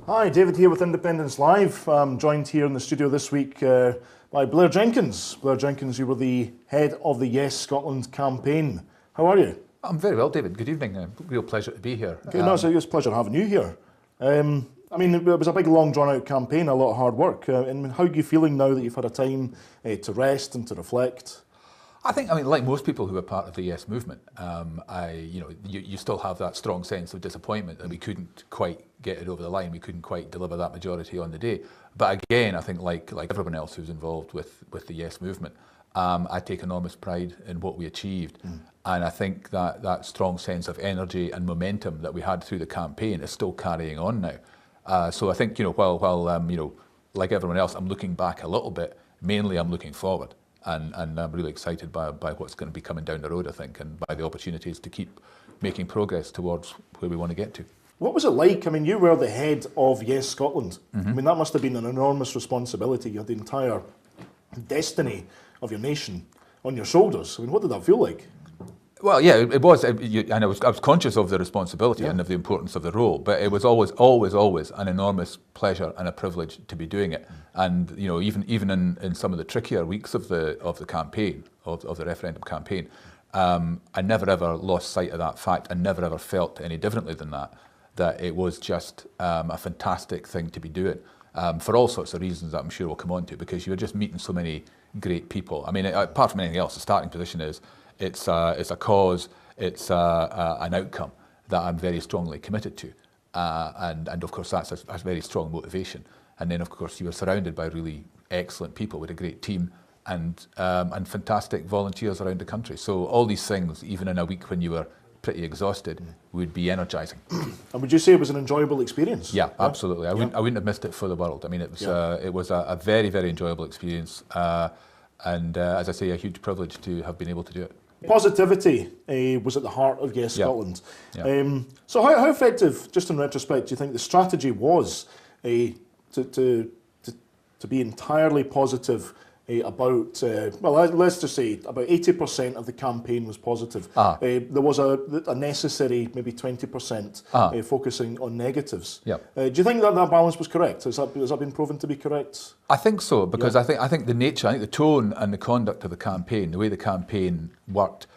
Hi, David here with Independence Live. I'm joined here in the studio this week by Blair Jenkins. Blair Jenkins, you were the head of the Yes Scotland campaign. How are you? I'm very well, David. Good evening. Real pleasure to be here. It's a pleasure having you here. It was a big, long, drawn-out campaign, a lot of hard work. And how are you feeling now that you've had a time to rest and to reflect? I think, like most people who are part of the Yes movement, you still have that strong sense of disappointment that we couldn't quite get it over the line. We couldn't quite deliver that majority on the day. But again, I think like everyone else who's involved with the Yes movement, I take enormous pride in what we achieved. And I think that strong sense of energy and momentum that we had through the campaign is still carrying on now. So I think, while like everyone else, I'm looking back a little bit, mainly I'm looking forward. And I'm really excited by what's going to be coming down the road, I think, and by the opportunities to keep making progress towards where we want to get to. What was it like? You were the head of Yes Scotland. That must have been an enormous responsibility. You had the entire destiny of your nation on your shoulders. What did that feel like? Well, yeah, it was, and I was conscious of the responsibility and of the importance of the role, but it was always an enormous pleasure and a privilege to be doing it. And even in some of the trickier weeks of the campaign, of the referendum campaign, I never ever lost sight of that fact and never ever felt any differently than that it was just a fantastic thing to be doing, for all sorts of reasons that I'm sure we'll come on to, because you're just meeting so many great people. Apart from anything else, the starting position is it's a cause, it's an outcome that I'm very strongly committed to, and of course that's a very strong motivation. And then of course you were surrounded by really excellent people with a great team and fantastic volunteers around the country. So all these things, even in a week when you were pretty exhausted, would be energising. And would you say it was an enjoyable experience? Yeah, absolutely. I wouldn't have missed it for the world. It was a very, very enjoyable experience, and as I say, a huge privilege to have been able to do it. Positivity was at the heart of Yes Scotland. Yeah. So how effective, just in retrospect, do you think the strategy was to be entirely positive about, let's just say about 80% of the campaign was positive. There was a necessary maybe 20% focusing on negatives. Do you think that balance was correct? Has that been proven to be correct? I think so, because I think the tone and the conduct of the campaign, the way the campaign worked,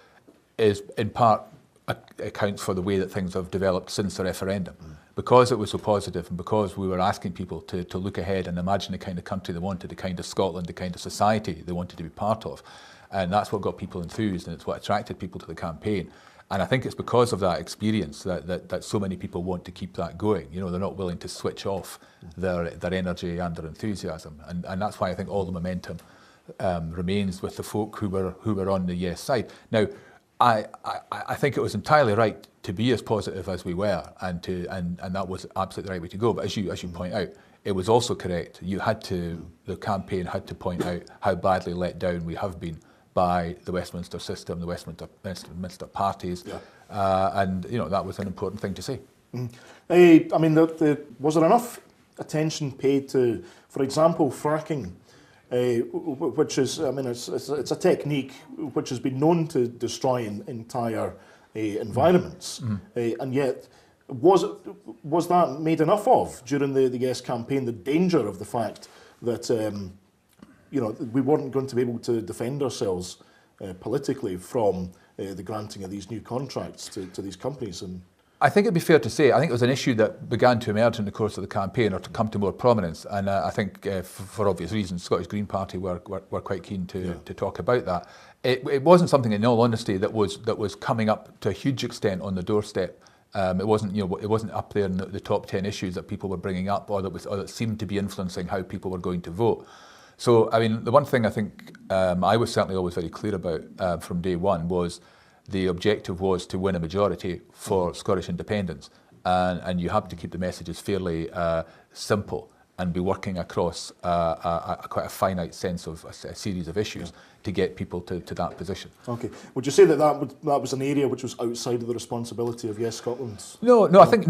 is in part accounts for the way that things have developed since the referendum. Because it was so positive and because we were asking people to look ahead and imagine the kind of country they wanted, the kind of Scotland, the kind of society they wanted to be part of. And that's what got people enthused, and it's what attracted people to the campaign. And I think it's because of that experience that so many people want to keep that going. They're not willing to switch off their energy and their enthusiasm. And that's why I think all the momentum remains with the folk who were on the Yes side. Now, I think it was entirely right to be as positive as we were, and that was absolutely the right way to go. But as you point out, it was also correct. The campaign had to point out how badly let down we have been by the Westminster system, the Westminster parties, and that was an important thing to say. Was there enough attention paid to, for example, fracking? Which is, it's a technique which has been known to destroy entire environments, and yet was that made enough of during the Yes campaign? The danger of the fact that we weren't going to be able to defend ourselves politically from the granting of these new contracts to these companies. And I think it'd be fair to say, I think it was an issue that began to emerge in the course of the campaign, or to come to more prominence, and I think for obvious reasons, Scottish Green Party were quite keen to talk about that. It wasn't something, in all honesty, that was coming up to a huge extent on the doorstep. It wasn't up there in the top 10 issues that people were bringing up, or that seemed to be influencing how people were going to vote. So, the one thing I think I was certainly always very clear about from day one was the objective was to win a majority for Scottish independence, and you have to keep the messages fairly simple and be working across quite a finite sense of a series of issues to get people to that position. Okay. Would you say that was an area which was outside of the responsibility of Yes Scotland? No. I think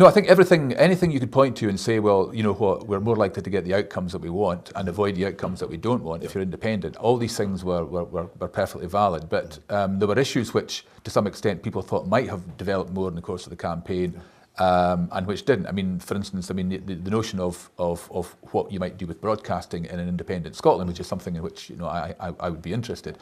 anything you could point to and say, well, you know what, we're more likely to get the outcomes that we want and avoid the outcomes that we don't want if you're independent. All these things were perfectly valid, but there were issues which, to some extent, people thought might have developed more in the course of the campaign. and which didn't. I mean, for instance, I mean the notion of what you might do with broadcasting in an independent Scotland, which is something in which I would be interested.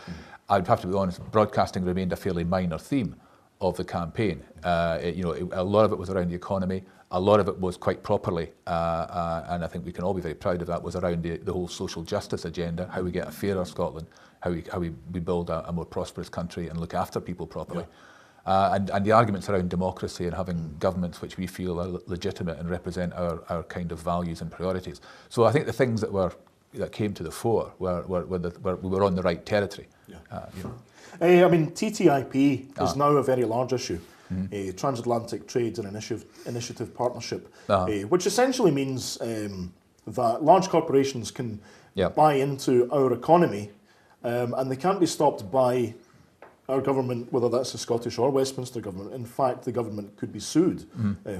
I'd have to be honest. Broadcasting remained a fairly minor theme of the campaign. A lot of it was around the economy. A lot of it was quite properly, and I think we can all be very proud of that, was around the whole social justice agenda, how we get a fairer Scotland, how we build a more prosperous country and look after people properly. Yeah. And the arguments around democracy and having governments which we feel are legitimate and represent our kind of values and priorities. So I think the things that came to the fore were we were on the right territory. Yeah. I mean, TTIP is now a very large issue. A transatlantic trade and initiative partnership, which essentially means that large corporations can buy into our economy, and they can't be stopped by our government, whether that's the Scottish or Westminster government. In fact, the government could be sued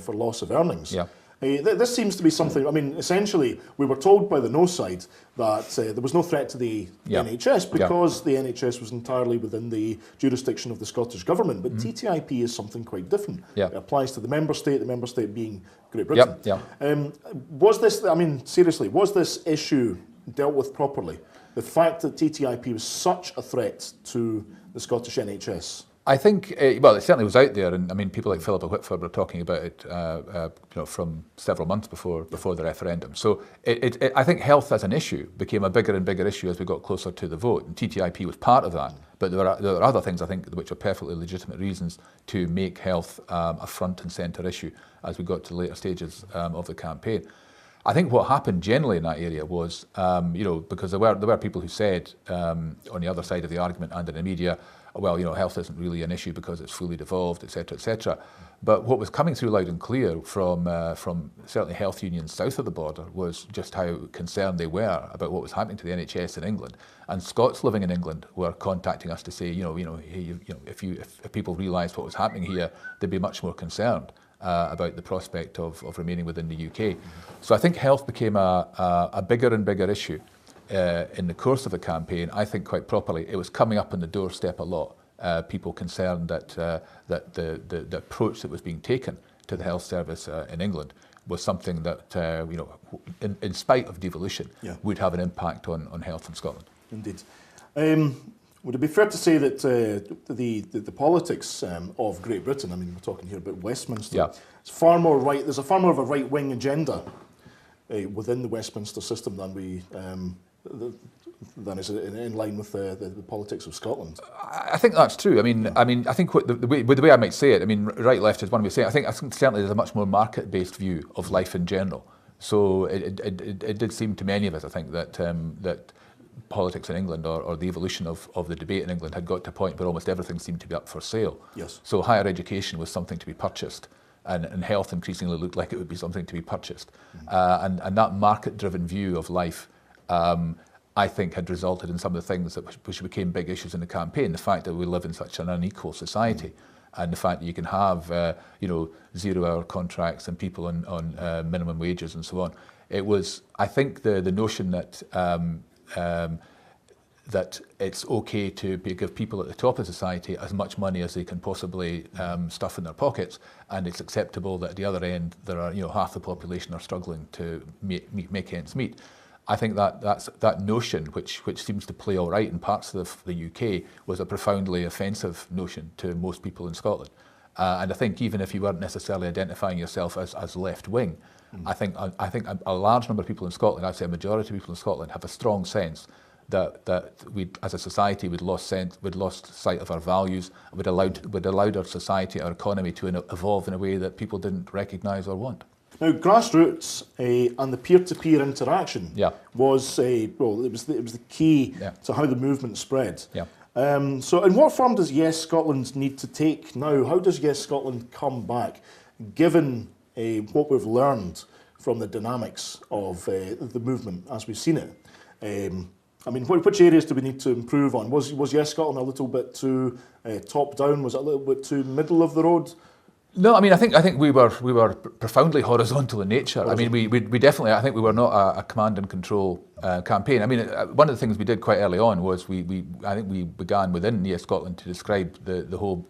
for loss of earnings. Yeah. This seems to be something, I mean, essentially, we were told by the no side that there was no threat to the NHS because the NHS was entirely within the jurisdiction of the Scottish Government. But TTIP is something quite different. It applies to the member state being Great Britain. Was this, I mean, seriously, was this issue dealt with properly? The fact that TTIP was such a threat to the Scottish NHS? I think, well, it certainly was out there, and I mean, people like Philippa Whitford were talking about it, from several months before the referendum. So I think health as an issue became a bigger and bigger issue as we got closer to the vote, and TTIP was part of that. But there are other things, I think, which are perfectly legitimate reasons to make health a front and centre issue as we got to later stages of the campaign. I think what happened generally in that area was, because there were people who said on the other side of the argument and in the media, well, health isn't really an issue because it's fully devolved, etc., etc. But what was coming through loud and clear from certainly health unions south of the border was just how concerned they were about what was happening to the NHS in England. And Scots living in England were contacting us to say, if people realised what was happening here, they'd be much more concerned about the prospect of remaining within the UK. So I think health became a bigger and bigger issue. In the course of the campaign, I think quite properly, it was coming up on the doorstep a lot. People concerned that the approach that was being taken to the health service in England was something that, in spite of devolution, would have an impact on health in Scotland. Indeed. Would it be fair to say that the politics of Great Britain, I mean, we're talking here about Westminster, it's far more right. There's a far more of a right-wing agenda within the Westminster system than is in line with the politics of Scotland. I think that's true. I mean, I think the way I might say it, I mean, right, left is one way of saying it. I think certainly there's a much more market-based view of life in general. So it did seem to many of us, I think, that politics in England or the evolution of the debate in England had got to a point where almost everything seemed to be up for sale. Yes. So higher education was something to be purchased, and health increasingly looked like it would be something to be purchased. And that market-driven view of life, I think, had resulted in some of the things which became big issues in the campaign. The fact that we live in such an unequal society, and the fact that you can have 0-hour contracts and people on minimum wages and so on. It was, I think, the notion that that it's okay to give people at the top of society as much money as they can possibly stuff in their pockets, and it's acceptable that at the other end there are half the population are struggling to make ends meet. I think that notion, which seems to play all right in parts of the UK, was a profoundly offensive notion to most people in Scotland. And I think even if you weren't necessarily identifying yourself as left wing, I think a large number of people in Scotland, I'd say a majority of people in Scotland, have a strong sense that we, as a society, we'd lost sight of our values, we'd allowed our society, our economy to evolve in a way that people didn't recognise or want. Now, grassroots and the peer-to-peer interaction was it was the key to how the movement spread. So, in what form does Yes Scotland need to take now? How does Yes Scotland come back, given what we've learned from the dynamics of the movement as we've seen it? I mean, which areas do we need to improve on? Was Yes Scotland a little bit too top-down? Was it a little bit too middle of the road? No, I mean, I think we were profoundly horizontal in nature. I mean, we definitely, I think we were not a command and control campaign. I mean, one of the things we did quite early on was I think we began within Yes Scotland to describe the whole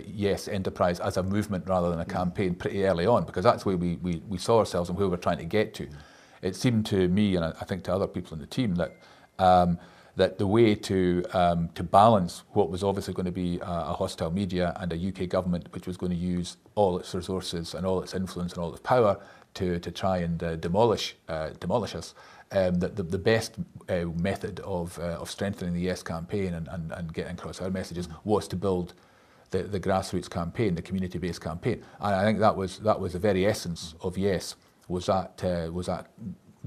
Yes enterprise as a movement rather than a campaign pretty early on, because that's where we saw ourselves and where we were trying to get to. It seemed to me, and I think to other people in the team, that that the way to balance what was obviously going to be a hostile media and a UK government which was going to use all its resources and all its influence and all its power to try and demolish us, that the best method of strengthening the Yes campaign and getting across our messages was to build the grassroots campaign, the community-based campaign. And I think that was the very essence of Yes, was that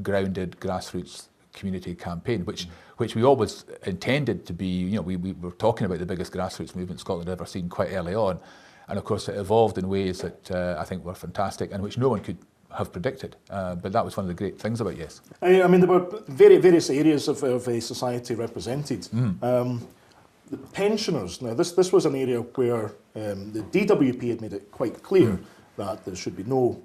grounded grassroots community campaign, which we always intended to be. You know, we were talking about the biggest grassroots movement Scotland had ever seen quite early on, and of course it evolved in ways that I think were fantastic and which no one could have predicted. But that was one of the great things about Yes. I mean, there were various areas of society represented. The pensioners. Now, this was an area where the DWP had made it quite clear that there should be no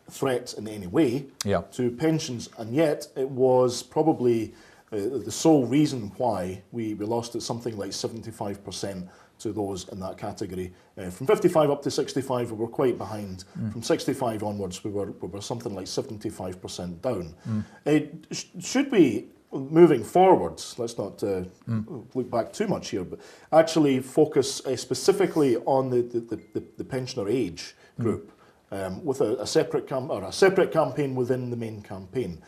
threat in any way to pensions, and yet it was probably the sole reason why we lost at something like 75% to those in that category. From 55 up to 65, we were quite behind. From 65 onwards, we were something like 75% down. Should we, moving forwards, let's not look back too much here, but actually focus specifically on the pensioner age group, with a separate campaign within the main campaign,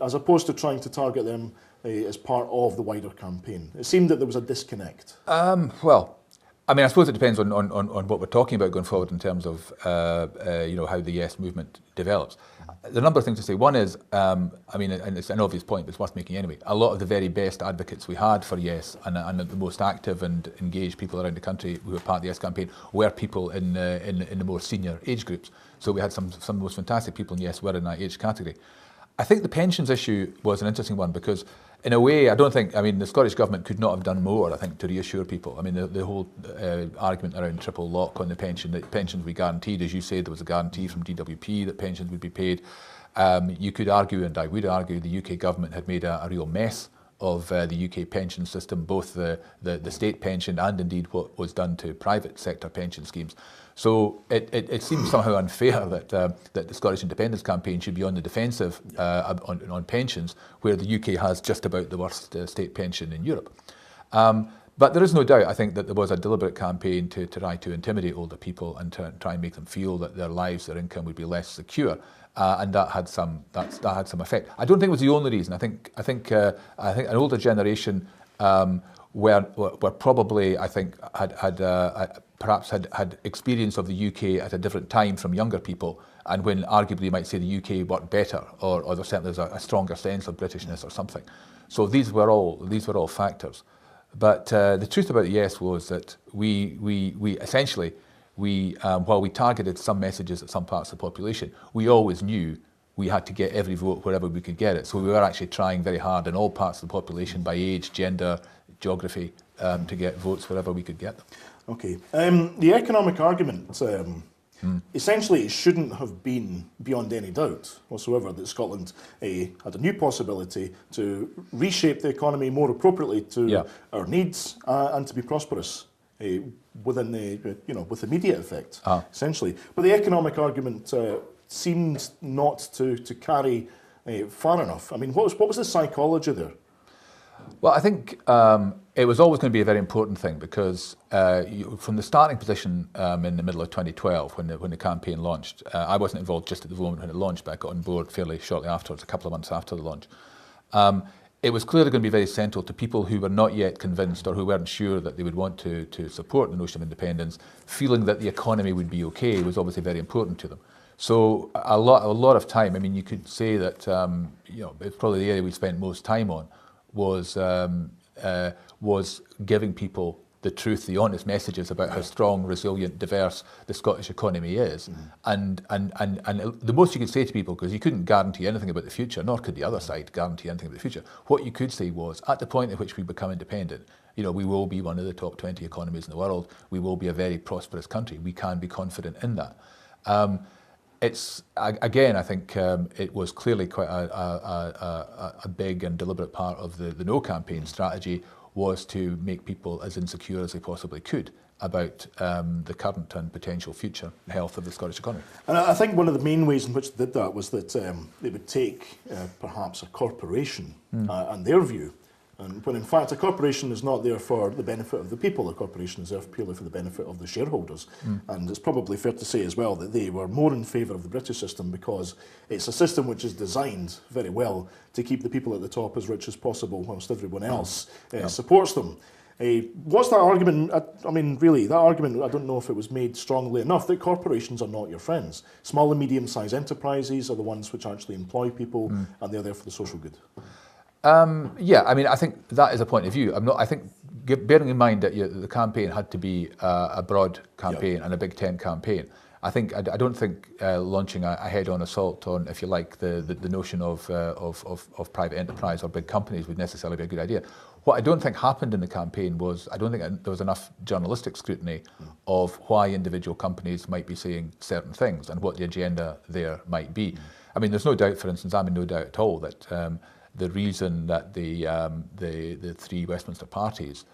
as opposed to trying to target them as part of the wider campaign? It seemed that there was a disconnect. Well, I mean, I suppose it depends on what we're talking about going forward in terms of you know, how the Yes movement develops. There are a number of things to say. One is, I mean, and it's an obvious point, but it's worth making anyway. A lot of the very best advocates we had for Yes and the most active and engaged people around the country who were part of the Yes campaign were people in the more senior age groups. So we had some of the most fantastic people in Yes were in that age category. I think the pensions issue was an interesting one because, in a way, I mean, the Scottish Government could not have done more, I think, to reassure people. I mean, the whole argument around triple lock on the pension, that pensions we guaranteed, as you said, there was a guarantee from DWP that pensions would be paid. You could argue, and I would argue, the UK Government had made a real mess of the UK pension system, both the state pension and indeed what was done to private sector pension schemes. So it seems somehow unfair that the Scottish Independence Campaign should be on the defensive on pensions, where the UK has just about the worst state pension in Europe. But there is no doubt, I think, that there was a deliberate campaign to try to intimidate older people and to try and make them feel that their lives, their income would be less secure. And that had some effect. I don't think it was the only reason. I think an older generation were probably, I think, perhaps had experience of the UK at a different time from younger people, and when arguably you might say the UK worked better, or there certainly was a stronger sense of Britishness or something. So these were all factors. But the truth about Yes was that we essentially, while we targeted some messages at some parts of the population, we always knew we had to get every vote wherever we could get it. So we were actually trying very hard in all parts of the population, by age, gender, geography, to get votes wherever we could get them. Okay. The economic argument, essentially, it shouldn't have been beyond any doubt whatsoever that Scotland had a new possibility to reshape the economy more appropriately to our needs and to be prosperous within the, with immediate effect, essentially. But the economic argument seemed not to carry far enough. I mean, what was the psychology there? Well, I think it was always going to be a very important thing because from the starting position in the middle of 2012, when the campaign launched, I wasn't involved just at the moment when it launched, but I got on board fairly shortly afterwards, a couple of months after the launch. It was clearly going to be very central to people who were not yet convinced or who weren't sure that they would want to support the notion of independence. Feeling that the economy would be okay was obviously very important to them. So a lot of time, I mean, you could say that it's probably the area we spent most time on was giving people the truth, the honest messages about how strong, resilient, diverse the Scottish economy is. And the most you could say to people, because you couldn't guarantee anything about the future, nor could the other side guarantee anything about the future, what you could say was, at the point at which we become independent, we will be one of the top 20 economies in the world. We will be a very prosperous country. We can be confident in that. I think it was clearly quite a big and deliberate part of the No campaign strategy, was to make people as insecure as they possibly could about the current and potential future health of the Scottish economy. And I think one of the main ways in which they did that was that they would take perhaps a corporation and their view, and when in fact a corporation is not there for the benefit of the people, a corporation is there purely for the benefit of the shareholders. And it's probably fair to say as well that they were more in favour of the British system because it's a system which is designed very well to keep the people at the top as rich as possible whilst everyone else supports them. What's that argument? I mean, really, that argument, I don't know if it was made strongly enough, that corporations are not your friends. Small and medium-sized enterprises are the ones which actually employ people and they're there for the social good. I think that is a point of view. Bearing in mind that the campaign had to be a broad campaign and a big tent campaign, I don't think launching a head-on assault on, if you like, the notion of private enterprise or big companies would necessarily be a good idea. What I don't think happened in the campaign was, I don't think there was enough journalistic scrutiny of why individual companies might be saying certain things and what the agenda there might be. I mean, there's no doubt, for instance, I'm in no doubt at all that the reason that the three Westminster parties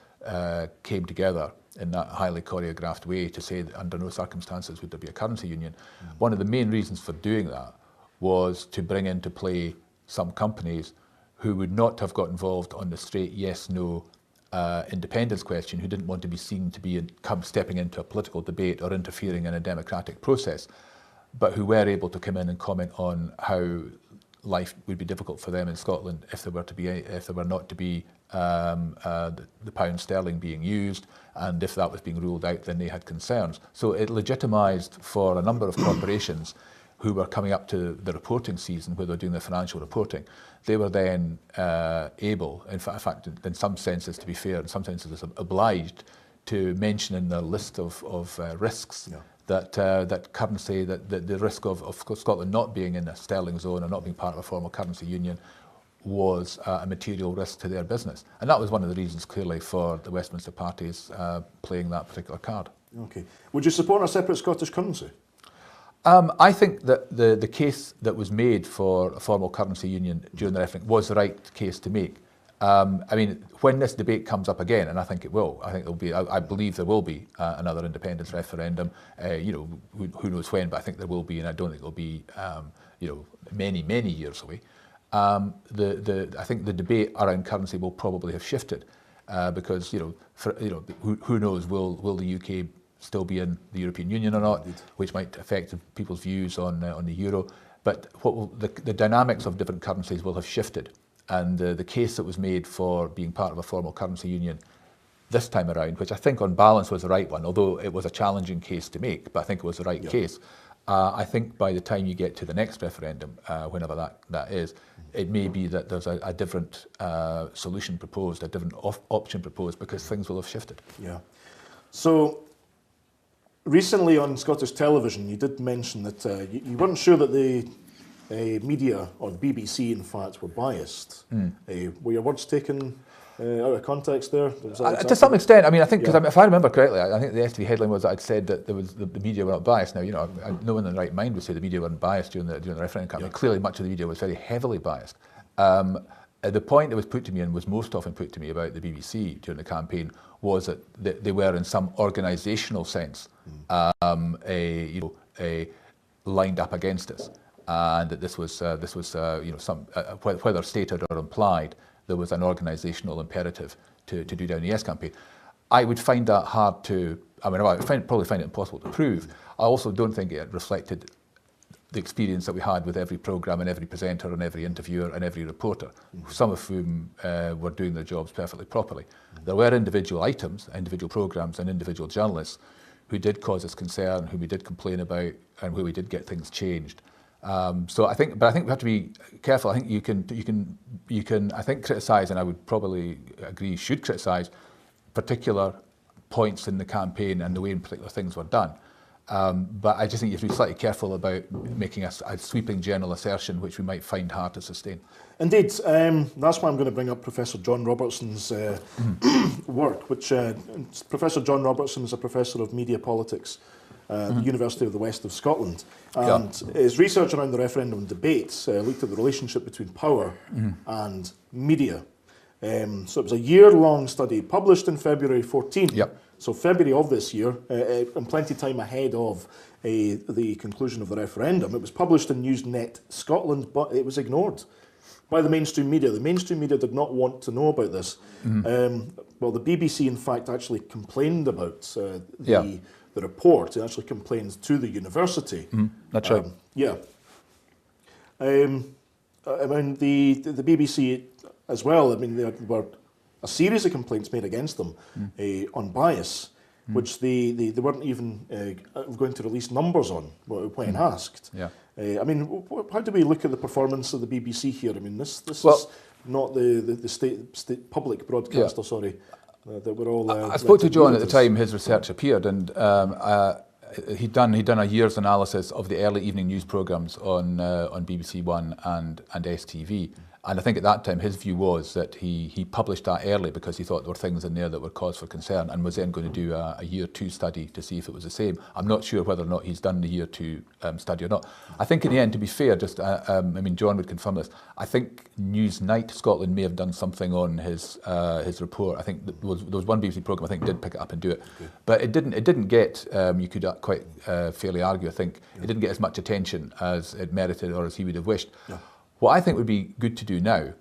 came together in that highly choreographed way to say that under no circumstances would there be a currency union, one of the main reasons for doing that was to bring into play some companies who would not have got involved on the straight yes-no independence question, who didn't want to be seen to be stepping into a political debate or interfering in a democratic process, but who were able to come in and comment on how life would be difficult for them in Scotland if there were not to be the pound sterling being used, and if that was being ruled out, then they had concerns. So it legitimised for a number of corporations who were coming up to the reporting season where they were doing their financial reporting. They were then able, in fact, in some senses, to be fair, in some senses obliged to mention in their list of risks that currency, that the risk of Scotland not being in a sterling zone or not being part of a formal currency union was a material risk to their business. And that was one of the reasons, clearly, for the Westminster parties playing that particular card. Okay. Would you support a separate Scottish currency? I think that the case that was made for a formal currency union during the referendum was the right case to make. I mean, when this debate comes up again, and I think it will, I believe there will be another independence referendum. Who knows when, but I think there will be, and I don't think it will be, many years away. I think the debate around currency will probably have shifted because who knows, will the UK still be in the European Union or not, which might affect people's views on the euro. But the dynamics of different currencies will have shifted. And the case that was made for being part of a formal currency union this time around, which I think on balance was the right one, although it was a challenging case to make, but I think it was the right case. I think by the time you get to the next referendum, whenever that is, it may be that there's a different solution proposed, a different option proposed, because things will have shifted. Yeah. So recently on Scottish television, you did mention that you weren't sure that the media, or the BBC in fact, were biased. Were your words taken out of context there? To some extent. I mean, I think, because if I remember correctly, I think the STV headline was that I'd said that the media were not biased. Now, no one in the right mind would say the media weren't biased during the referendum campaign. Clearly, much of the media was very heavily biased. The point that was put to me, and was most often put to me about the BBC during the campaign, was that they were, in some organisational sense, lined up against us. And that this was whether stated or implied, there was an organisational imperative to do down the Yes campaign. I would find that hard to, I would probably find it impossible to prove. I also don't think it reflected the experience that we had with every programme and every presenter and every interviewer and every reporter, some of whom were doing their jobs perfectly properly. There were individual items, individual programmes and individual journalists who did cause us concern, who we did complain about, and where we did get things changed. So I think we have to be careful. I think you can I think criticise, and I would probably agree should criticise particular points in the campaign and the way in particular things were done. But I just think you have to be slightly careful about making a sweeping general assertion, which we might find hard to sustain. Indeed, that's why I'm going to bring up Professor John Robertson's work, which Professor John Robertson is a professor of media politics at the University of the West of Scotland. And his research around the referendum debates looked at the relationship between power and media. So it was a year-long study published in February 14. So February of this year, and plenty of time ahead of the conclusion of the referendum. It was published in Newsnet Scotland, but it was ignored by the mainstream media. The mainstream media did not want to know about this. Well, the BBC, in fact, actually complained about the report. It actually complained to the university. That's right. I mean, the BBC as well, I mean, there were a series of complaints made against them on bias, which they weren't even going to release numbers on when asked. I mean, how do we look at the performance of the BBC here? I mean, this is not the state public broadcaster, sorry, that we're all... I spoke to John at the time his research appeared, and he'd done a year's analysis of the early evening news programmes on BBC One and STV. And I think at that time his view was that he published that early because he thought there were things in there that were cause for concern, and was then going to do a year 2 study to see if it was the same. I'm not sure whether or not he's done the year 2 study or not. I think in the end, to be fair, I mean, John would confirm this, I think Newsnight Scotland may have done something on his report. I think there was one BBC programme I think did pick it up and do it, but it didn't get, you could quite fairly argue, I think, it didn't get as much attention as it merited or as he would have wished. What I think would be good to do now,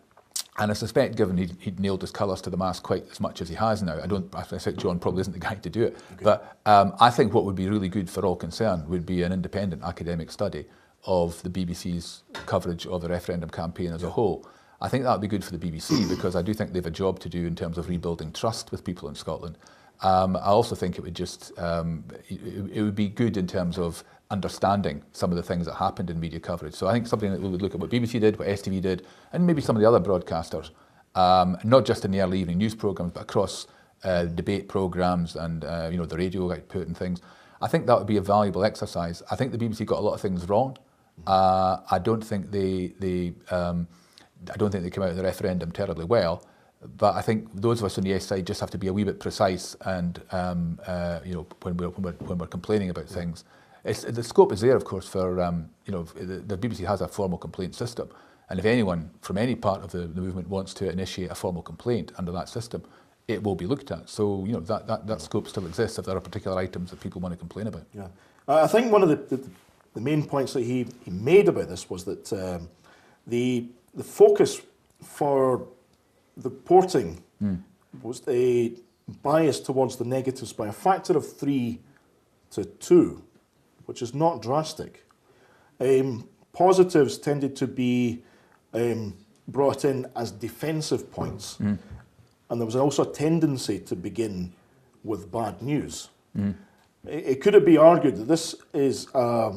and I suspect given he'd nailed his colours to the mast quite as much as he has now, I think John probably isn't the guy to do it, but I think what would be really good for all concerned would be an independent academic study of the BBC's coverage of the referendum campaign as a whole. I think that would be good for the BBC because I do think they have a job to do in terms of rebuilding trust with people in Scotland. I also think it would just, it would be good in terms of understanding some of the things that happened in media coverage. So I think something that we would look at what BBC did, what STV did, and maybe some of the other broadcasters, not just in the early evening news programmes, but across debate programmes and the radio output and things. I think that would be a valuable exercise. I think the BBC got a lot of things wrong. I don't think they came out of the referendum terribly well. But I think those of us on the yes side just have to be a wee bit precise, and when we're complaining about things, the scope is there, of course, for the BBC has a formal complaint system, and if anyone from any part of the movement wants to initiate a formal complaint under that system, it will be looked at. So that scope still exists if there are particular items that people want to complain about. I think one of the main points that he made about this was that the focus for the reporting was a bias towards the negatives by a factor of 3 to 2, which is not drastic. Positives tended to be brought in as defensive points, and there was also a tendency to begin with bad news. It could be argued that this is a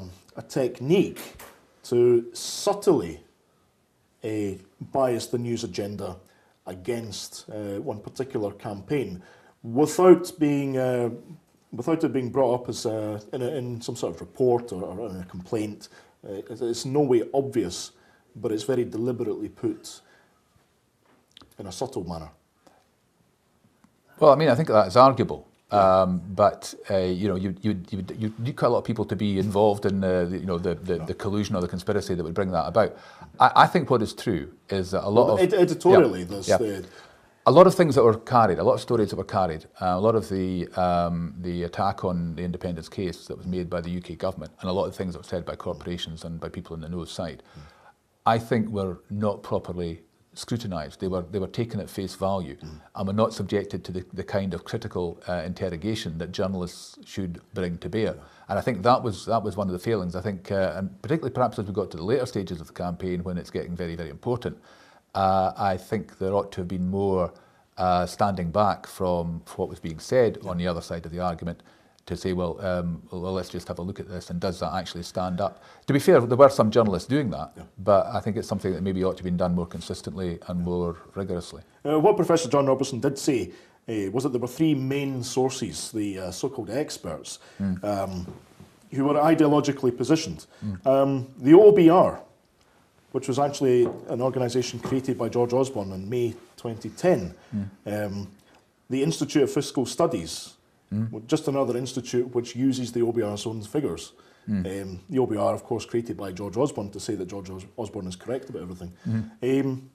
technique to subtly bias the news agenda against one particular campaign without it being brought up as in some sort of report or in a complaint. It's no way obvious, but it's very deliberately put in a subtle manner. Well, I mean, I think that is arguable. But you need quite a lot of people to be involved in the collusion or the conspiracy that would bring that about. I think what is true is that a lot of editorially, a lot of things that were carried, a lot of stories that were carried, a lot of the attack on the independence case that was made by the UK government, and a lot of things that were said by corporations and by people in the nose side, I think were not properly scrutinised. They were taken at face value and were not subjected to the kind of critical interrogation that journalists should bring to bear. And I think that was one of the failings. I think, and particularly perhaps as we got to the later stages of the campaign when it's getting very, very important, I think there ought to have been more standing back from what was being said on the other side of the argument to say, well, let's just have a look at this, and does that actually stand up? To be fair, there were some journalists doing that, but I think it's something that maybe ought to be done more consistently and more rigorously. What Professor John Robertson did say was that there were three main sources, the so-called experts, who were ideologically positioned. The OBR, which was actually an organisation created by George Osborne in May 2010. The Institute of Fiscal Studies, just another institute which uses the OBR's own figures. The OBR, of course, created by George Osborne to say that George Osborne is correct about everything.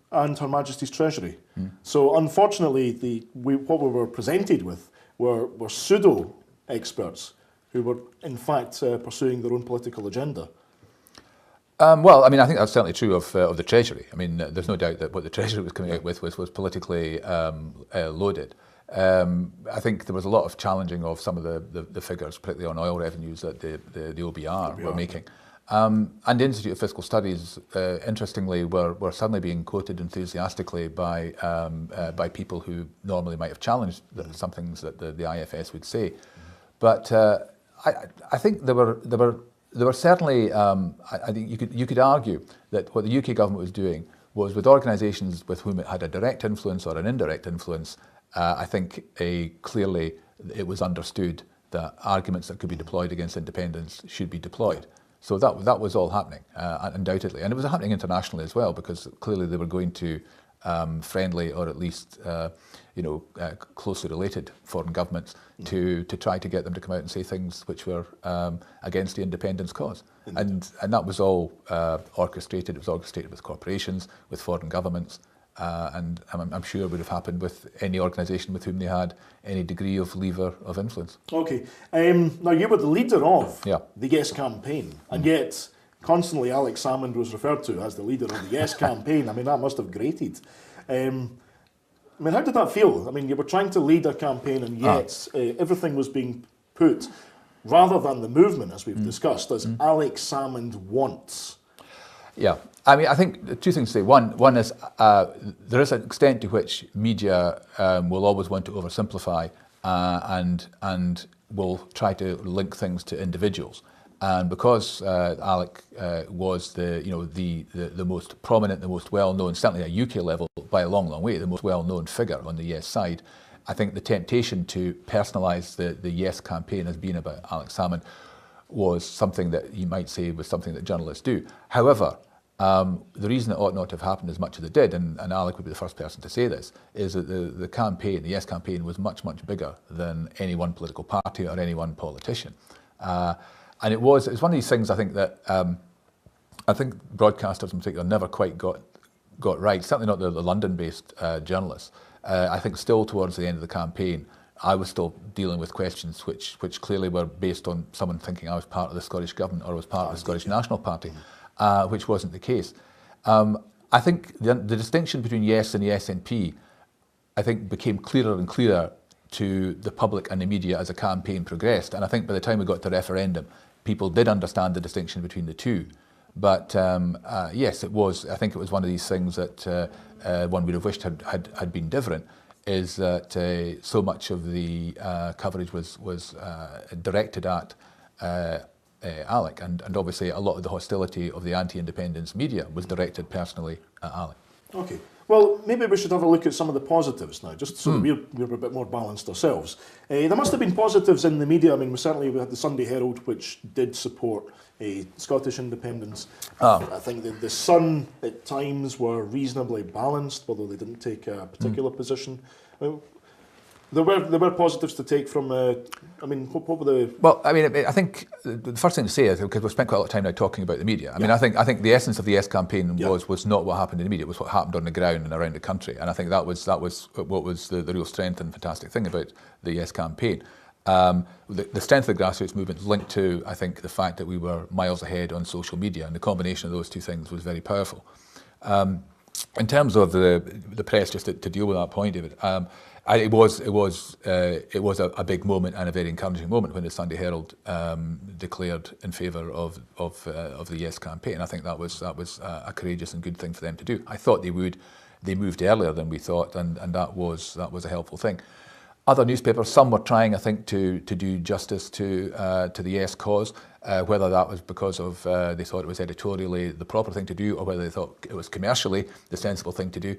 And Her Majesty's Treasury. So unfortunately, what we were presented with were pseudo-experts who were in fact pursuing their own political agenda. Well, I mean, I think that's certainly true of the Treasury. I mean, there's no doubt that what the Treasury was coming out with was politically loaded. I think there was a lot of challenging of some of the figures, particularly on oil revenues that the OBR were making. And the Institute of Fiscal Studies, interestingly, were suddenly being quoted enthusiastically by people who normally might have challenged some things that the IFS would say. But I think there were certainly, I think you could argue that what the UK government was doing was with organisations with whom it had a direct influence or an indirect influence. I think clearly it was understood that arguments that could be deployed against independence should be deployed. So that was all happening, undoubtedly. And it was happening internationally as well, because clearly they were going to friendly or at least closely related foreign governments to try to get them to come out and say things which were against the independence cause. And that was all orchestrated. It was orchestrated with corporations, with foreign governments. And I'm sure it would have happened with any organisation with whom they had any degree of lever of influence. Okay. Now, you were the leader of the Yes campaign, and yet constantly Alex Salmond was referred to as the leader of the Yes campaign. I mean, that must have grated. I mean, how did that feel? I mean, you were trying to lead a campaign, and yet everything was being put, rather than the movement, as we've discussed, as Alex Salmond wants. Yeah, I mean, I think two things to say. One is there is an extent to which media will always want to oversimplify and will try to link things to individuals. And because Alec was the most prominent, the most well-known, certainly at a UK level by a long, long way, the most well-known figure on the Yes side, I think the temptation to personalise the Yes campaign as being about Alex Salmond was something that you might say was something that journalists do. However, the reason it ought not to have happened as much as it did, and Alec would be the first person to say this, is that the campaign, the Yes campaign, was much, much bigger than any one political party or any one politician. And it was one of these things, I think, that I think broadcasters in particular never quite got right, certainly not the London-based journalists. I think still towards the end of the campaign, I was still dealing with questions which clearly were based on someone thinking I was part of the Scottish Government or was part of the Scottish National Party, which wasn't the case. I think the distinction between Yes and the SNP, I think, became clearer and clearer to the public and the media as the campaign progressed. And I think by the time we got to referendum, people did understand the distinction between the two. But yes, it was. I think it was one of these things that one would have wished had been different. Is that so much of the coverage was directed at Alec, and obviously a lot of the hostility of the anti-independence media was directed personally at Alec. Okay. Well, maybe we should have a look at some of the positives now, just so that we're a bit more balanced ourselves. There must have been positives in the media. I mean, we had the Sunday Herald, which did support Scottish independence. I think the Sun at times were reasonably balanced, although they didn't take a particular position. There were positives to take from. I mean, what were the? Well, I mean, I think the first thing to say is, because we've spent quite a lot of time now talking about the media. I mean, I think the essence of the Yes campaign was not what happened in the media. It was what happened on the ground and around the country. And I think that was what was the real strength and fantastic thing about the Yes campaign. The strength of the grassroots movement is linked to, I think, the fact that we were miles ahead on social media, and the combination of those two things was very powerful. In terms of the press, just to deal with that point, David. It was a big moment and a very encouraging moment when the Sunday Herald declared in favour of the Yes campaign. I think that was a courageous and good thing for them to do. I thought they would. They moved earlier than we thought, and that was a helpful thing. Other newspapers, some were trying, I think, to do justice to the Yes cause, whether that was because of they thought it was editorially the proper thing to do, or whether they thought it was commercially the sensible thing to do,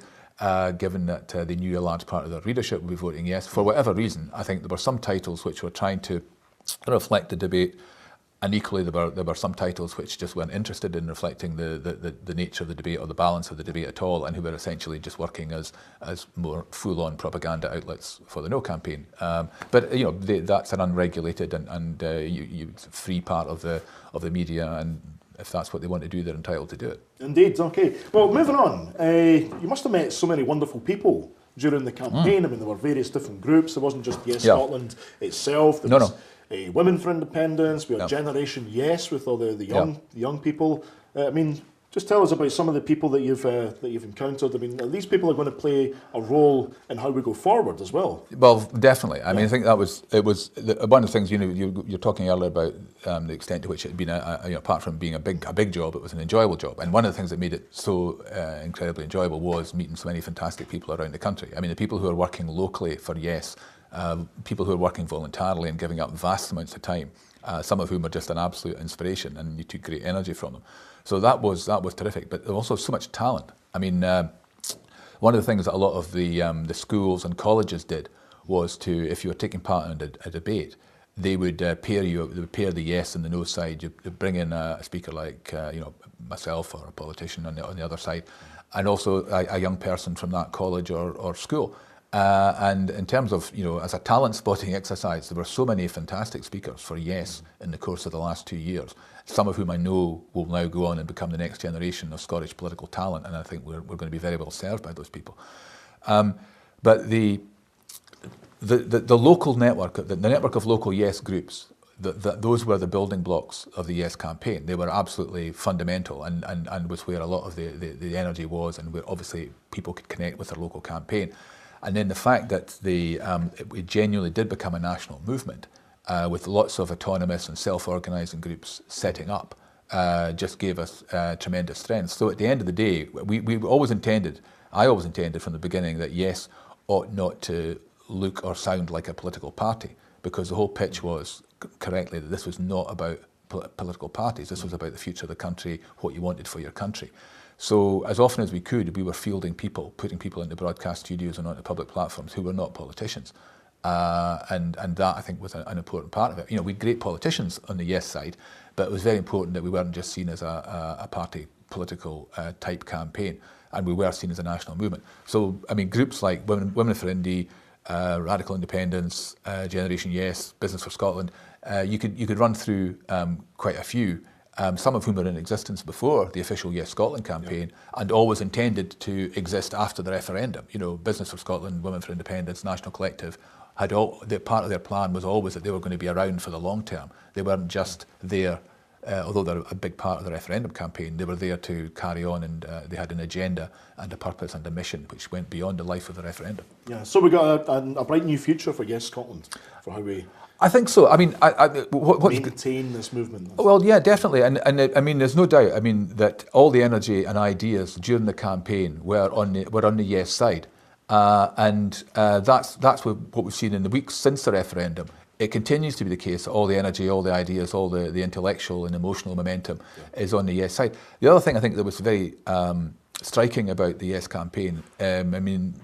given that they knew a large part of their readership would be voting yes. For whatever reason, I think there were some titles which were trying to reflect the debate, and equally there were some titles which just weren't interested in reflecting the nature of the debate or the balance of the debate at all, and who were essentially just working as more full-on propaganda outlets for the No campaign. But that's an unregulated and free part of the media, and if that's what they want to do, they're entitled to do it. Indeed. Okay. Well, moving on. You must have met so many wonderful people during the campaign. I mean, there were various different groups. There wasn't just Yes Scotland itself. There was Women for Independence. We had Generation Yes with all the young people. I mean, just tell us about some of the people that you've encountered. I mean, these people are going to play a role in how we go forward as well. Well, definitely. I mean, I think one of the things you're talking earlier about the extent to which it had been apart from being a big job, it was an enjoyable job. And one of the things that made it so incredibly enjoyable was meeting so many fantastic people around the country. I mean, the people who are working locally for Yes, people who are working voluntarily and giving up vast amounts of time, some of whom are just an absolute inspiration, and you took great energy from them. So that was terrific, but there was also so much talent. I mean, one of the things that a lot of the schools and colleges did was to, if you were taking part in a debate, they would pair the Yes and the No side. You bring in a speaker like myself or a politician on the other side, and also a young person from that college or school. And in terms of, as a talent spotting exercise, there were so many fantastic speakers for Yes in the course of the last 2 years, some of whom I know will now go on and become the next generation of Scottish political talent, and I think we're going to be very well served by those people. But the local network, the network of local Yes groups, those were the building blocks of the Yes campaign. They were absolutely fundamental and was where a lot of the energy was, and where obviously people could connect with their local campaign. And then the fact that it genuinely did become a national movement with lots of autonomous and self-organising groups setting up just gave us tremendous strength. So at the end of the day, I always intended from the beginning that Yes ought not to look or sound like a political party, because the whole pitch was correctly that this was not about political parties. This was about the future of the country, what you wanted for your country. So as often as we could, we were fielding people, putting people into broadcast studios and onto public platforms who were not politicians. And that, I think, was an important part of it. We had great politicians on the Yes side, but it was very important that we weren't just seen as a party political type campaign, and we were seen as a national movement. So, I mean, groups like Women for Indie, Radical Independence, Generation Yes, Business for Scotland, you could run through quite a few. Some of whom were in existence before the official Yes Scotland campaign, and always intended to exist after the referendum. Business for Scotland, Women for Independence, National Collective, part of their plan was always that they were going to be around for the long term. They weren't just there, although they're a big part of the referendum campaign, they were there to carry on, and they had an agenda and a purpose and a mission which went beyond the life of the referendum. Yeah, so we got a bright new future for Yes Scotland, for how we... I think so. I mean, maintain this movement. Well, yeah, definitely, and I mean, there's no doubt. I mean, that all the energy and ideas during the campaign were on the Yes side, and that's what we've seen in the weeks since the referendum. It continues to be the case that all the energy, all the ideas, all the intellectual and emotional momentum is on the Yes side. The other thing I think that was very striking about the Yes campaign, I mean,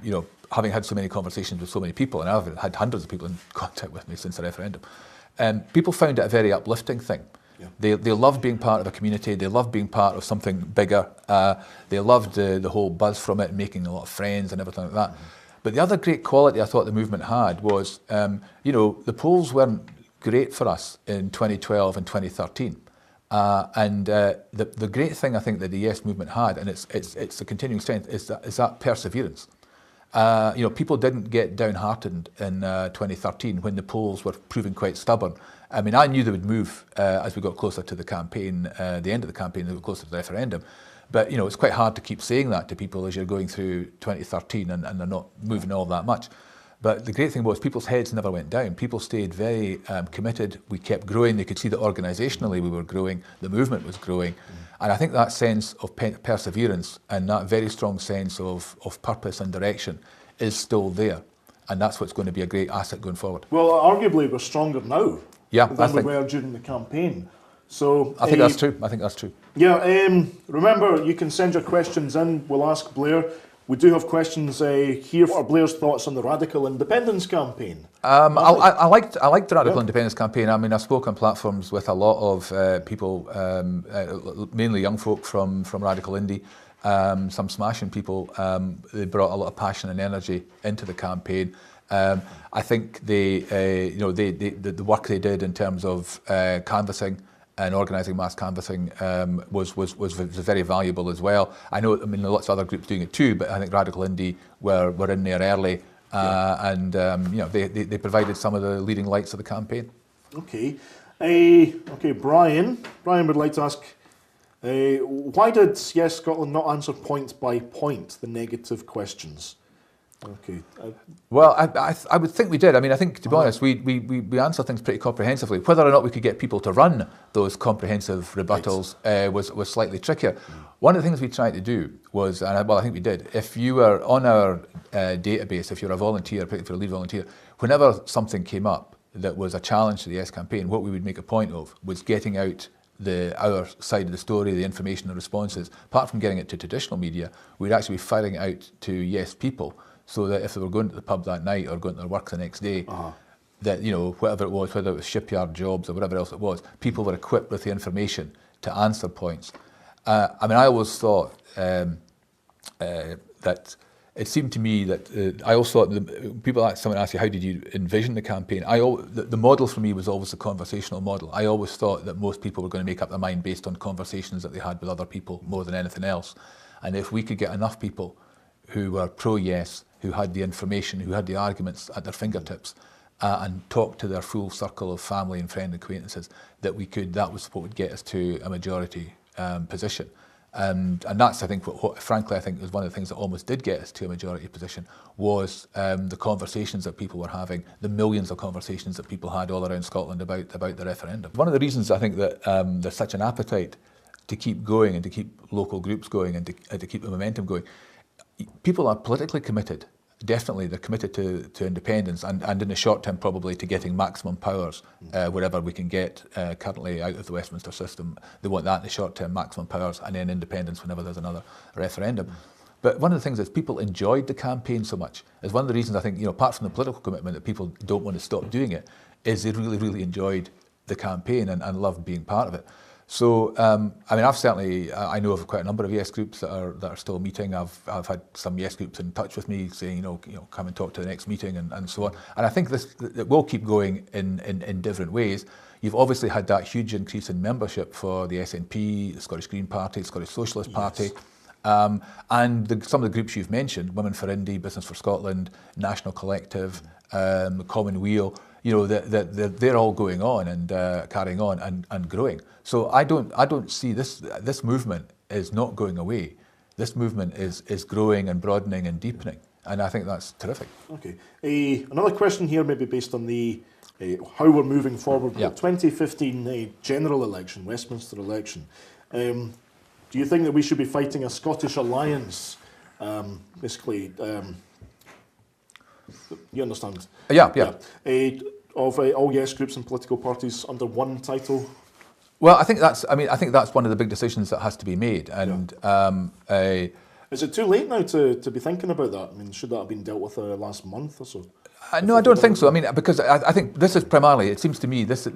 having had so many conversations with so many people, and I've had hundreds of people in contact with me since the referendum, people found it a very uplifting thing. Yeah. They loved being part of a community, they loved being part of something bigger, they loved the whole buzz from it, making a lot of friends and everything like that. Mm-hmm. But the other great quality I thought the movement had was, the polls weren't great for us in 2012 and 2013. And the great thing I think that the Yes movement had, and it's a continuing strength, is that perseverance. People didn't get downhearted in 2013 when the polls were proving quite stubborn. I mean, I knew they would move as we got closer to the campaign, the end of the campaign, they got closer to the referendum. But, it's quite hard to keep saying that to people as you're going through 2013 and they're not moving all that much. But the great thing was people's heads never went down. People stayed very committed. We kept growing. They could see that organisationally we were growing, the movement was growing. And I think that sense of perseverance and that very strong sense of purpose and direction is still there. and that's what's going to be a great asset going forward. Well, arguably we're stronger now than we think were during the campaign. So I think that's true. I think that's true. Yeah, remember, you can send your questions in. We'll ask Blair. We do have questions here. What are Blair's thoughts on the Radical Independence campaign? I liked the Radical Independence campaign. I mean, I've spoken on platforms with a lot of people, mainly young folk from Radical Indie, some smashing people. They brought a lot of passion and energy into the campaign. I think the work they did in terms of canvassing and organising mass canvassing was very valuable as well. I know, I mean, lots of other groups doing it too, but I think Radical Indie were in there early, and they provided some of the leading lights of the campaign. Okay, Brian would like to ask, why did Yes Scotland not answer point by point the negative questions? Okay. Well, I would think we did. I mean, I think, to be honest, we answer things pretty comprehensively. Whether or not we could get people to run those comprehensive rebuttals was slightly trickier. One of the things we tried to do was, I think we did, if you were on our database, if you're a volunteer, particularly if you're a lead volunteer, whenever something came up that was a challenge to the Yes campaign, what we would make a point of was getting out our side of the story, the information, the responses. Apart from getting it to traditional media, we'd actually be firing it out to Yes people, so that if they were going to the pub that night or going to their work the next day, that, whatever it was, whether it was shipyard jobs or whatever else it was, people were equipped with the information to answer points. I mean, I always thought that it seemed to me that I also thought someone asked you, how did you envision the campaign? The model for me was always a conversational model. I always thought that most people were going to make up their mind based on conversations that they had with other people more than anything else. And if we could get enough people who were pro-Yes, who had the information, who had the arguments at their fingertips, and talk to their full circle of family and friend and acquaintances, that was what would get us to a majority position. And that's, I think, what frankly I think was one of the things that almost did get us to a majority position, was the conversations that people were having, the millions of conversations that people had all around Scotland about the referendum. One of the reasons I think that there's such an appetite to keep going and to keep local groups going and to keep the momentum going, people are politically committed. Definitely, they're committed to independence and in the short term probably to getting maximum powers wherever we can get currently out of the Westminster system. They want that in the short term, maximum powers, and then independence whenever there's another referendum. But one of the things is people enjoyed the campaign so much. Is one of the reasons I think, apart from the political commitment, that people don't want to stop doing it, is they really, really enjoyed the campaign and loved being part of it. So, I mean, I know of quite a number of Yes groups that are still meeting. I've had some Yes groups in touch with me saying, come and talk to the next meeting and so on. And I think it will keep going in different ways. You've obviously had that huge increase in membership for the SNP, the Scottish Green Party, the Scottish Socialist Party. And some of the groups you've mentioned, Women for Indie, Business for Scotland, National Collective, Common Wheel, they're all going on and carrying on and growing. So I don't see this movement is not going away. This movement is growing and broadening and deepening, and I think that's terrific. Okay. Another question here, maybe based on the how we're moving forward. The 2015 general election, Westminster election. Do you think that we should be fighting a Scottish alliance? Basically. You understand? Yeah. Of all Yes groups and political parties under one title. Well, I think that's one of the big decisions that has to be made. And is it too late now to be thinking about that? I mean, should that have been dealt with last month or so? No, I don't think so. I mean, because I think this is primarily, it seems to me, this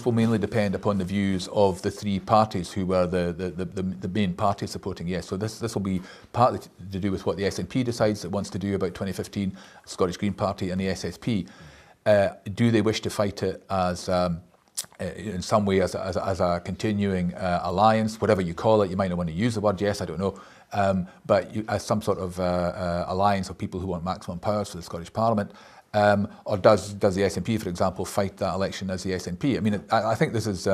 will mainly depend upon the views of the three parties who were the main parties supporting Yes. So this will be partly to do with what the SNP decides it wants to do about 2015, Scottish Green Party and the SSP. Do they wish to fight it as in some way as a continuing alliance, whatever you call it? You might not want to use the word Yes, I don't know. But as some sort of alliance of people who want maximum powers for the Scottish Parliament, or does the SNP, for example, fight that election as the SNP? I mean, I think this is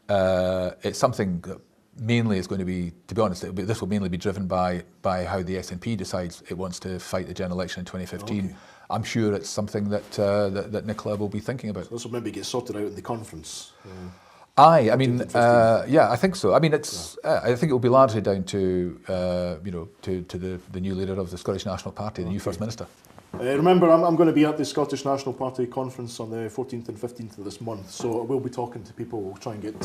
it's something that mainly is going to be, to be honest, this will mainly be driven by how the SNP decides it wants to fight the general election in 2015. Okay. I'm sure it's something that Nicola will be thinking about. So this will maybe get sorted out in the conference. I mean, yeah, I think so. I mean, it's. I think it will be largely down to, to the new leader of the Scottish National Party, the new First Minister. Remember, I'm going to be at the Scottish National Party conference on the 14th and 15th of this month, so I will be talking to people. We'll try and get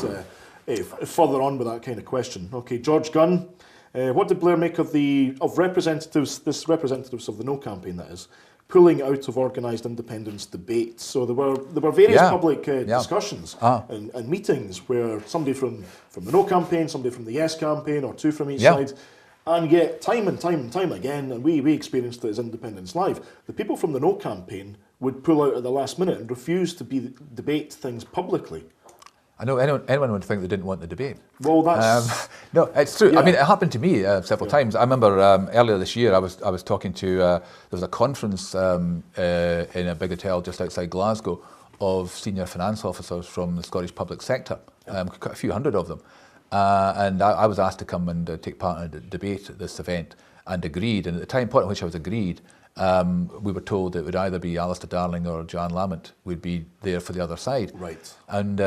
further on with that kind of question. Okay, George Gunn, what did Blair make of representatives of the No campaign, that is, pulling out of organised independence debates? So there were various public discussions and meetings where somebody from the No campaign, somebody from the Yes campaign, or two from each side. And yet, time and time again, and we experienced it as Independence Live, the people from the No campaign would pull out at the last minute and refuse to debate things publicly. I know anyone would think they didn't want the debate. Well, that's... no, it's true. I mean, it happened to me several times. I remember earlier this year, I was talking to, there was a conference in a big hotel just outside Glasgow of senior finance officers from the Scottish public sector, quite a few hundred of them. And I was asked to come and take part in a debate at this event, and agreed. And at the point at which I was agreed, we were told it would either be Alistair Darling or Joanne Lamont would be there for the other side. Right. And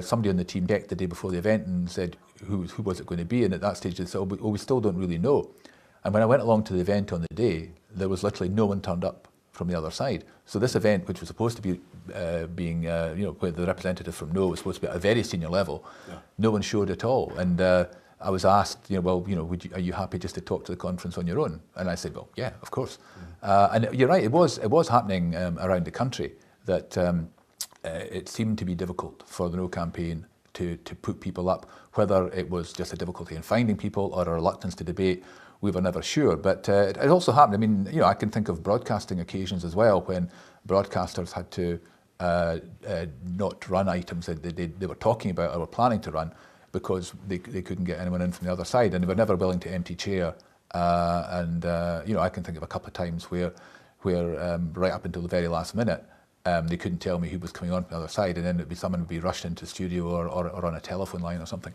somebody on the team checked the day before the event and said, who was it going to be? And at that stage they said, we still don't really know. And when I went along to the event on the day, there was literally no one turned up from the other side. So this event, which was supposed to be being, where the representative from No was supposed to be at a very senior level, no one showed at all. And I was asked, are you happy just to talk to the conference on your own? And I said, well, yeah, of course. And you're right, it was happening around the country that it seemed to be difficult for the No campaign to put people up, whether it was just a difficulty in finding people or a reluctance to debate. We were never sure, but it also happened. I mean, I can think of broadcasting occasions as well when broadcasters had to not run items that they were talking about or were planning to run because they couldn't get anyone in from the other side, and they were never willing to empty chair. I can think of a couple of times where right up until the very last minute, they couldn't tell me who was coming on from the other side, and then it'd be someone would be rushed into the studio or on a telephone line or something.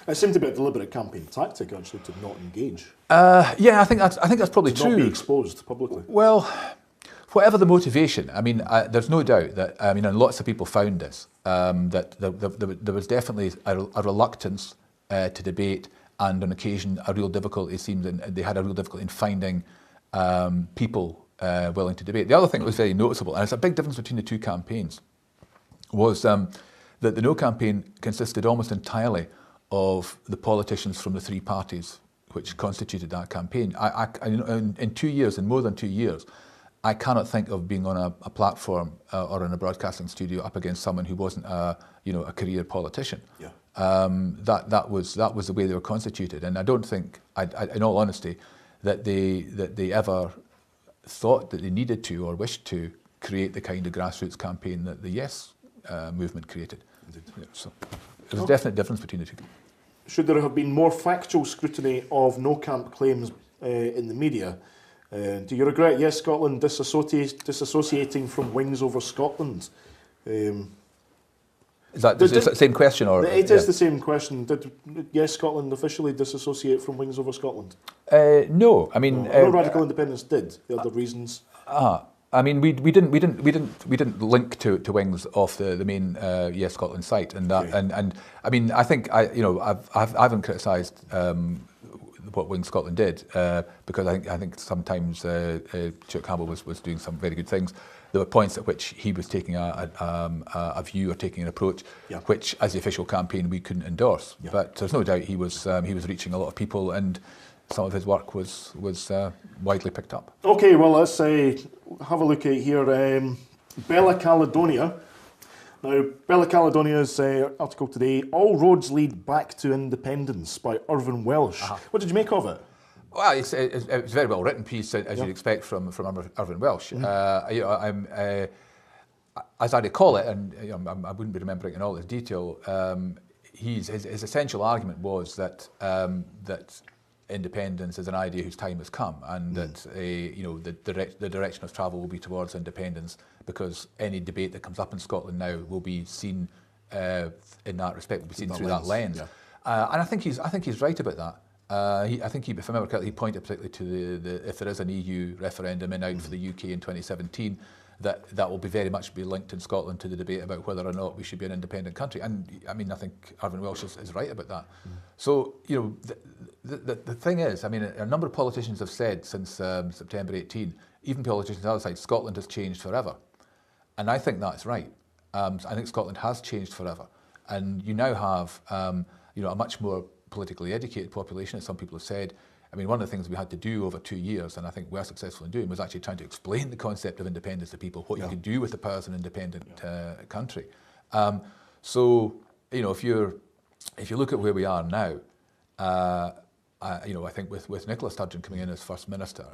It seemed to be a deliberate campaign tactic, actually, to not engage. I think that's probably to true. Not be exposed publicly. Well, whatever the motivation, I mean, there's no doubt that, and lots of people found this, that there was definitely a reluctance to debate, and on occasion a real difficulty. It seemed they had a real difficulty in finding people willing to debate. The other thing that was very noticeable, and it's a big difference between the two campaigns, was that the No campaign consisted almost entirely of the politicians from the three parties which constituted that campaign. In 2 years, in more than 2 years, I cannot think of being on a platform or in a broadcasting studio up against someone who wasn't a career politician. Yeah. That was the way they were constituted, and I don't think, in all honesty, that they ever thought that they needed to or wished to create the kind of grassroots campaign that the Yes movement created. Indeed. Yeah, so there's a definite difference between the two. Should there have been more factual scrutiny of No camp claims in the media? Do you regret Yes Scotland disassociating from Wings Over Scotland? Is that the same question? Or it is the same question. Did Yes Scotland officially disassociate from Wings Over Scotland? No, I mean, no, Radical Independence did. The other reasons. I mean, we didn't link to Wings off the main Yes Scotland site, and that, Okay. and I mean, I think I haven't criticised what Wings Scotland did because I think sometimes Stuart Campbell was doing some very good things. There were points at which he was taking a view or taking an approach, which, as the official campaign, we couldn't endorse. Yeah. But there's no doubt he was reaching a lot of people, and some of his work was widely picked up. Okay, well, let's have a look at here. Bella Caledonia. Now, Bella Caledonia's article today, All Roads Lead Back to Independence by Irvin Welsh. What did you make of it? Well, it's a very well written piece, as you'd expect from Irvin Welsh. As I recall it, and I wouldn't be remembering in all its detail, his essential argument was that independence is an idea whose time has come, and that the direction of travel will be towards independence, because any debate that comes up in Scotland now will be seen in that respect, will be seen through that lens. Yeah. And I think he's right about that. I think if I remember correctly, he pointed particularly to if there is an EU referendum in out for the UK in 2017, that will be very much be linked in Scotland to the debate about whether or not we should be an independent country. And I mean, I think Irvin Welsh is right about that. So, the thing is, I mean, a number of politicians have said since September 18, even politicians on the other side, Scotland has changed forever. And I think that's right. I think Scotland has changed forever. And you now have a much more politically educated population, as some people have said. I mean, one of the things we had to do over 2 years, and I think we're successful in doing, was actually trying to explain the concept of independence to people, what you can do with the powers of an independent country. So, if you look at where we are now, I think with Nicola Sturgeon coming in as First Minister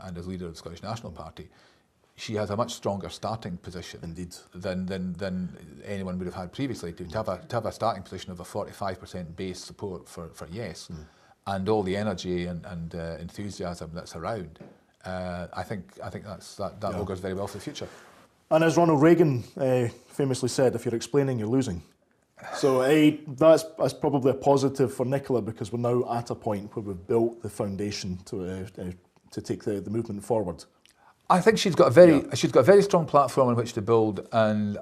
and as leader of the Scottish National Party, she has a much stronger starting position than anyone would have had previously. To have a starting position of a 45% base support for Yes, and all the energy and enthusiasm that's around, I think that augurs very well for the future. And as Ronald Reagan famously said, if you're explaining, you're losing. So that's probably a positive for Nicola, because we're now at a point where we've built the foundation to take the movement forward. I think she's got a very strong platform on which to build, and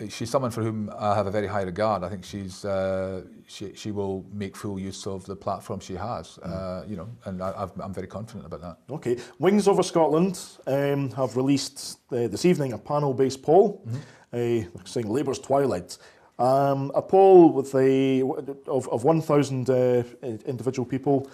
she's someone for whom I have a very high regard. I think she will make full use of the platform she has, and I'm very confident about that. Okay, Wings Over Scotland have released this evening a panel-based poll, saying Labour's twilight. A poll with of 1,000 individual people.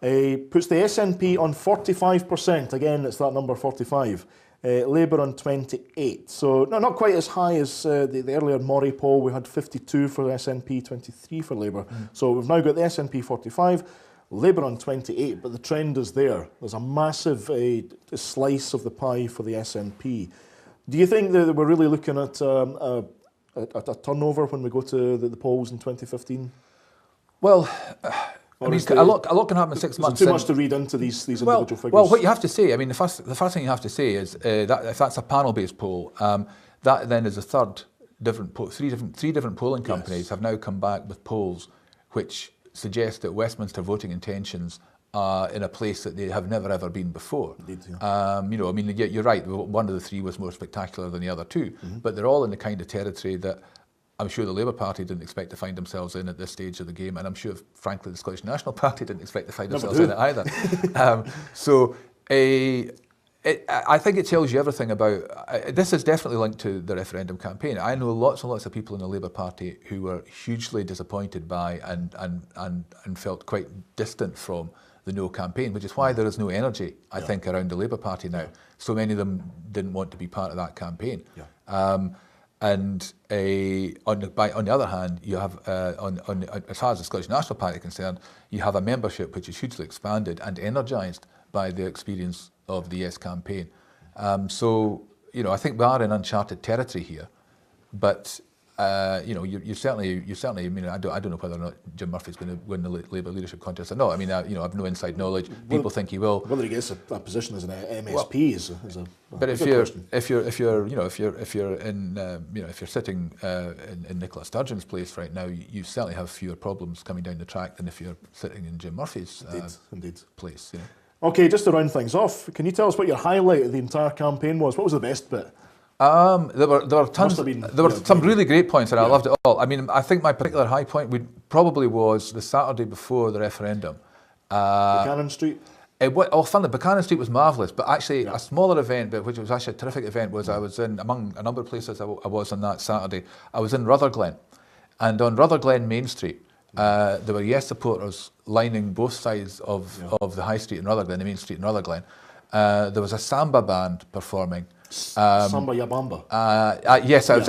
Puts the SNP on 45%. Again, it's that number 45. Labour on 28. So not quite as high as the earlier Murray poll. We had 52 for the SNP, 23 for Labour. So we've now got the SNP 45, Labour on 28, but the trend is there. There's a massive slice of the pie for the SNP. Do you think that we're really looking at a turnover when we go to the polls in 2015? Well, I mean, a lot can happen in 6 months. Too much to read into these individual figures. Well, what you have to say, I mean, the first thing you have to say is that if that's a panel-based poll, that then is three different polling companies have now come back with polls which suggest that Westminster voting intentions are in a place that they have never ever been before. Indeed, yeah. I mean, you're right. One of the three was more spectacular than the other two, but they're all in the kind of territory that I'm sure the Labour Party didn't expect to find themselves in at this stage of the game, and I'm sure, frankly, the Scottish National Party didn't expect to find themselves in it either. I think it tells you everything about... this is definitely linked to the referendum campaign. I know lots and lots of people in the Labour Party who were hugely disappointed by and felt quite distant from the No campaign, which is why there is no energy, I think, around the Labour Party now. So many of them didn't want to be part of that campaign. And on the other hand, you have, as far as the Scottish National Party is concerned, you have a membership which is hugely expanded and energised by the experience of the Yes campaign. So, I think we are in uncharted territory here, but you certainly. I mean, I don't know whether or not Jim Murphy's going to win the Labour leadership contest or not. I mean, I've no inside knowledge. People think he will. Whether he gets a position as an MSP is a but if you're sitting in Nicola Sturgeon's place right now, you certainly have fewer problems coming down the track than if you're sitting in Jim Murphy's place. Okay, just to round things off, can you tell us what your highlight of the entire campaign was? What was the best bit? There were tons. There were some really great points, and I loved it all. I mean, I think my particular high point probably was the Saturday before the referendum. Buchanan Street. Funny, Buchanan Street was marvellous, but actually a smaller event, but which was actually a terrific event, was I was in, among a number of places I was on that Saturday, I was in Rutherglen, and on Rutherglen Main Street, there were Yes supporters lining both sides of the High Street in Rutherglen, the Main Street in Rutherglen. There was a samba band performing. Samba Yabamba. Yes, I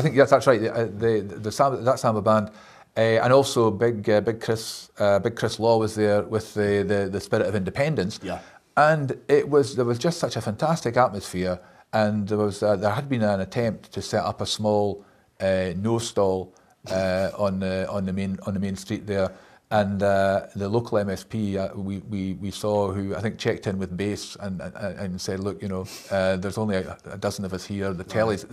think yes, that's right. That samba band, and also Big Chris Law was there with the spirit of independence. Yeah. And there was just such a fantastic atmosphere, and there had been an attempt to set up a small no stall on the main street there. And the local MSP we saw, who I think checked in with base and said, look, there's only a dozen of us here. The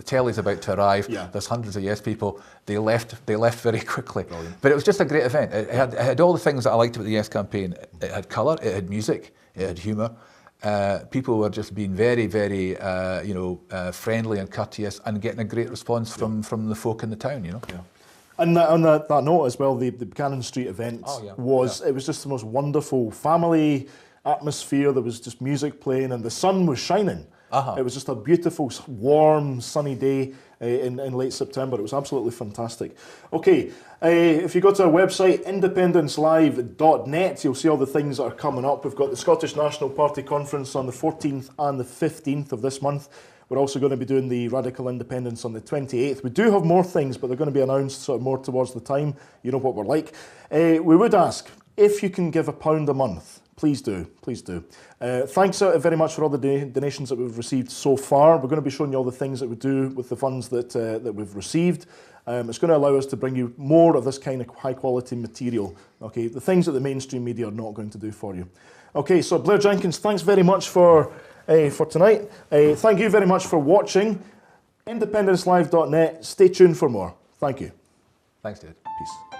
telly's about to arrive. Yeah. There's hundreds of Yes people. They left very quickly. Brilliant. But it was just a great event. It had all the things that I liked about the Yes campaign. It had colour. It had music. It had humour. People were just being very, very, friendly and courteous, and getting a great response from the folk in the town. Yeah. And on that note as well, the Buchanan Street event it was just the most wonderful family atmosphere. There was just music playing and the sun was shining. It was just a beautiful, warm, sunny day in late September. It was absolutely fantastic. Okay, if you go to our website, independencelive.net, you'll see all the things that are coming up. We've got the Scottish National Party Conference on the 14th and the 15th of this month. We're also going to be doing the Radical Independence on the 28th. We do have more things, but they're going to be announced sort of more towards the time. You know what we're like. We would ask, if you can give £1 a month, please do, please do. Thanks very much for all the donations that we've received so far. We're going to be showing you all the things that we do with the funds that we've received. It's going to allow us to bring you more of this kind of high quality material. Okay, the things that the mainstream media are not going to do for you. Okay, so Blair Jenkins, thanks very much for tonight. Thank you very much for watching. Independencelive.net. Stay tuned for more. Thank you. Thanks, David. Peace.